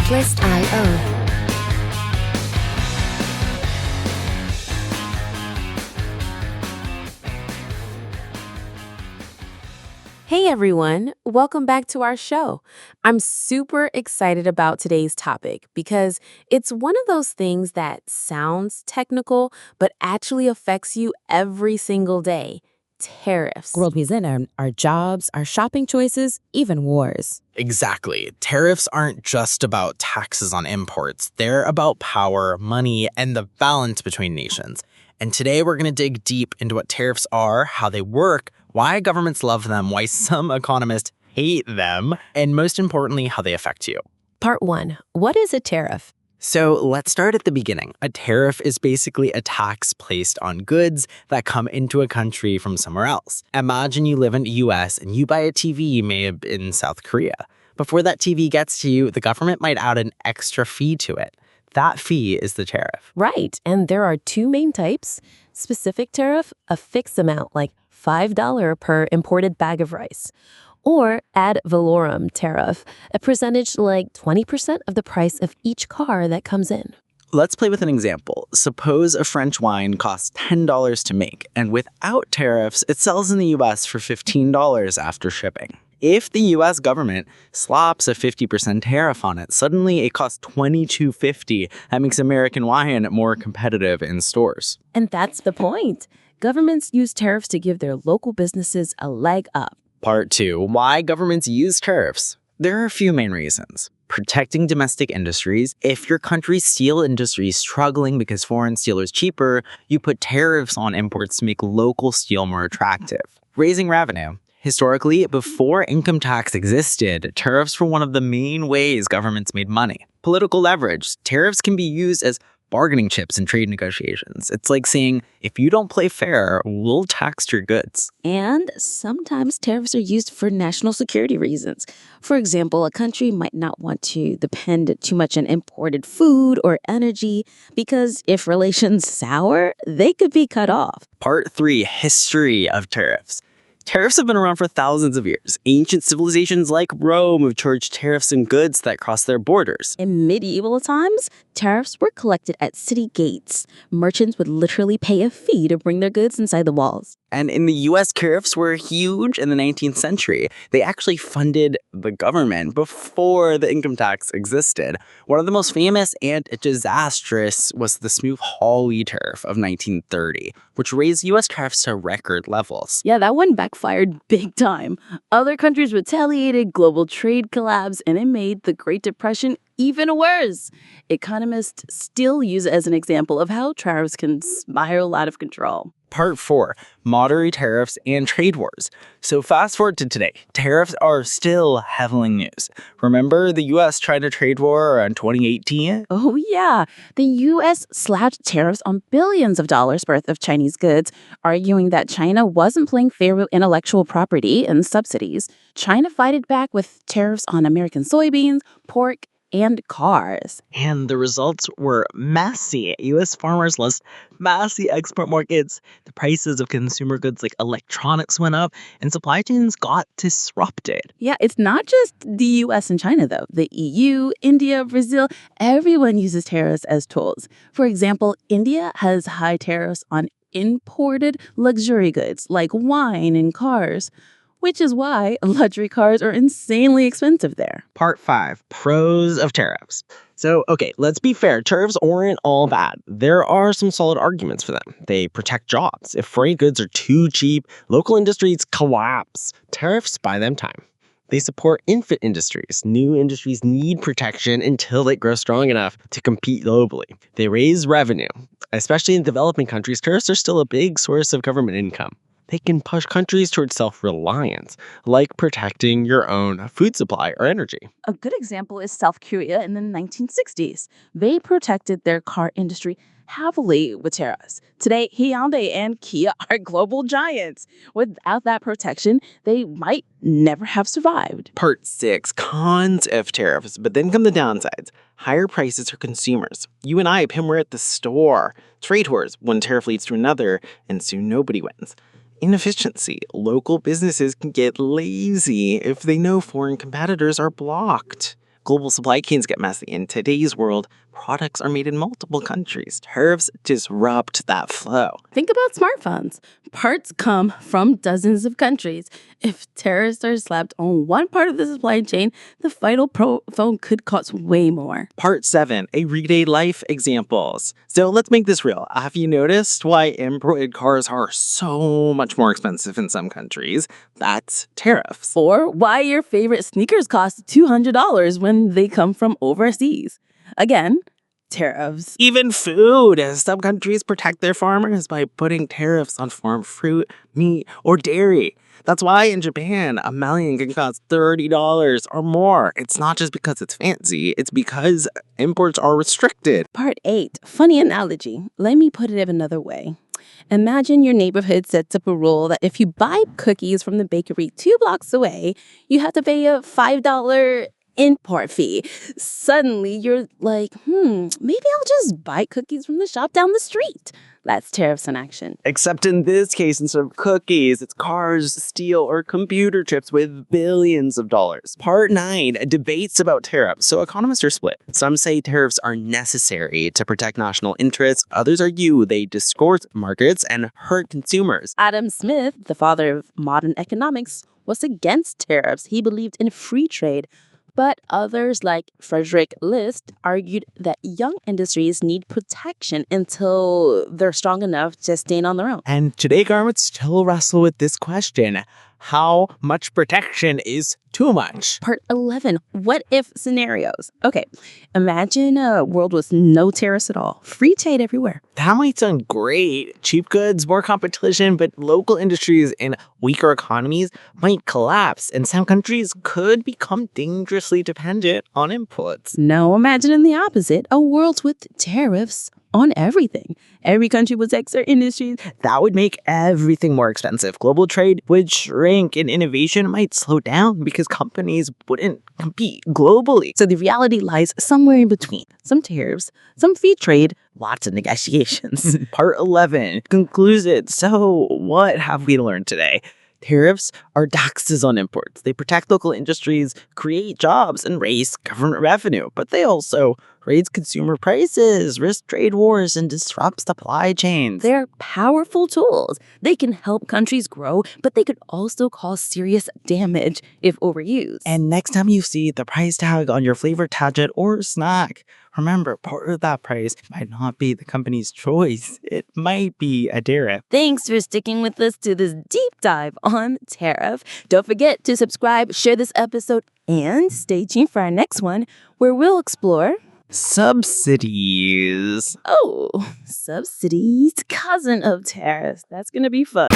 Checklist.io. Hey everyone, welcome back to our show. I'm super excited about today's topic because it's one of those things that sounds technical but actually affects you every single day. Tariffs. World we live in, our jobs, our shopping choices, even wars. Exactly. Tariffs aren't just about taxes on imports. They're about power, money, and the balance between nations. And today we're going to dig deep into what tariffs are, how they work, why governments love them, why some economists hate them, and most importantly, how they affect you. Part 1. What is a tariff? So let's start at the beginning. A tariff is basically a tax placed on goods that come into a country from somewhere else. Imagine you live in the US and you buy a TV you may have in South Korea. Before that TV gets to you, the government might add an extra fee to it. That fee is the tariff. Right, and there are two main types. Specific tariff, a fixed amount like $5 per imported bag of rice. Or ad valorem tariff, a percentage like 20% of the price of each car that comes in. Let's play with an example. Suppose a French wine costs $10 to make, and without tariffs, it sells in the US for $15 after shipping. If the US government slaps a 50% tariff on it, suddenly it costs $22.50. That makes American wine more competitive in stores. And that's the point. Governments use tariffs to give their local businesses a leg up. Part 2. Why governments use tariffs? There are a few main reasons. Protecting domestic industries. If your country's steel industry is struggling because foreign steel is cheaper, you put tariffs on imports to make local steel more attractive. Raising revenue. Historically, before income tax existed, tariffs were one of the main ways governments made money. Political leverage. Tariffs can be used as bargaining chips in trade negotiations. It's like saying, if you don't play fair, we'll tax your goods. And sometimes tariffs are used for national security reasons. For example, a country might not want to depend too much on imported food or energy because if relations sour, they could be cut off. Part 3. History of tariffs. Tariffs have been around for thousands of years. Ancient civilizations like Rome have charged tariffs on goods that cross their borders. In medieval times, tariffs were collected at city gates. Merchants would literally pay a fee to bring their goods inside the walls. And in the US, tariffs were huge in the 19th century. They actually funded the government before the income tax existed. One of the most famous and disastrous was the Smoot-Hawley tariff of 1930, which raised US tariffs to record levels. Yeah, that one backfired big time. Other countries retaliated, global trade collapsed, and it made the Great Depression even worse. Economists still use it as an example of how tariffs can spiral out of control. Part 4. Monetary tariffs and trade wars. So fast forward to today. Tariffs are still heavily news. Remember the US China trade war in 2018? Oh, yeah. The U.S. slapped tariffs on billions of dollars worth of Chinese goods, arguing that China wasn't playing fair with intellectual property and subsidies. China fought back with tariffs on American soybeans, pork, and cars. And the results were messy. U.S. farmers lost massive export markets. The prices of consumer goods like electronics went up, and supply chains got disrupted. Yeah, it's not just the U.S. and China, though. The EU, India, Brazil, everyone uses tariffs as tools. For example, India has high tariffs on imported luxury goods like wine and cars, which is why luxury cars are insanely expensive there. Part 5. Pros of tariffs. So, okay, let's be fair. Tariffs aren't all bad. There are some solid arguments for them. They protect jobs. If foreign goods are too cheap, local industries collapse. Tariffs buy them time. They support infant industries. New industries need protection until they grow strong enough to compete globally. They raise revenue. Especially in developing countries, tariffs are still a big source of government income. They can push countries towards self-reliance, like protecting your own food supply or energy. A good example is South Korea in the 1960s. They protected their car industry heavily with tariffs. Today, Hyundai and Kia are global giants. Without that protection, they might never have survived. Part 6. Cons of tariffs, but then come the downsides. Higher prices for consumers. You and I, Pim, were at the store. Trade wars, one tariff leads to another, and soon nobody wins. Inefficiency. Local businesses can get lazy if they know foreign competitors are blocked. Global supply chains get messy. In today's world, products are made in multiple countries. Tariffs disrupt that flow. Think about smartphones. Parts come from dozens of countries. If tariffs are slapped on one part of the supply chain, the final phone could cost way more. Part 7, everyday life examples. So let's make this real. Have you noticed why imported cars are so much more expensive in some countries? That's tariffs. Or why your favorite sneakers cost $200 when they come from overseas. Again, tariffs. Even food. Some countries protect their farmers by putting tariffs on farm fruit, meat, or dairy. That's why in Japan, a melon can cost $30 or more. It's not just because it's fancy, it's because imports are restricted. Part 8, funny analogy. Let me put it another way. Imagine your neighborhood sets up a rule that if you buy cookies from the bakery 2 blocks away, you have to pay a $5 import fee. Suddenly, you're like, maybe I'll just buy cookies from the shop down the street. That's tariffs in action. Except in this case, instead of cookies, it's cars, steel, or computer chips with billions of dollars. Part 9, debates about tariffs. So economists are split. Some say tariffs are necessary to protect national interests. Others argue they distort markets and hurt consumers. Adam Smith, the father of modern economics, was against tariffs. He believed in free trade. But others, like Frederick List, argued that young industries need protection until they're strong enough to stand on their own. And today, governments still wrestle with this question. How much protection is too much? Part 11, what if scenarios? Okay, imagine a world with no tariffs at all. Free trade everywhere. That might sound great. Cheap goods, more competition, but local industries in weaker economies might collapse, and some countries could become dangerously dependent on imports. Now imagine the opposite, a world with tariffs on everything. Every country would tax their industries. That would make everything more expensive. Global trade would shrink and innovation might slow down because companies wouldn't compete globally. So the reality lies somewhere in between. Some tariffs, some free trade, Lots of negotiations. Part 11 concludes it. So what have we learned today? Tariffs are taxes on imports. They protect local industries, create jobs, and raise government revenue. But they also raise consumer prices, risk trade wars, and disrupt supply chains. They're powerful tools. They can help countries grow, but they could also cause serious damage if overused. And next time you see the price tag on your favorite gadget or snack, remember, part of that price might not be the company's choice. It might be a tariff. Thanks for sticking with us to this deep dive on tariff. Don't forget to subscribe, share this episode, and stay tuned for our next one where we'll explore Subsidies. subsidies, cousin of tariffs. That's going to be fun.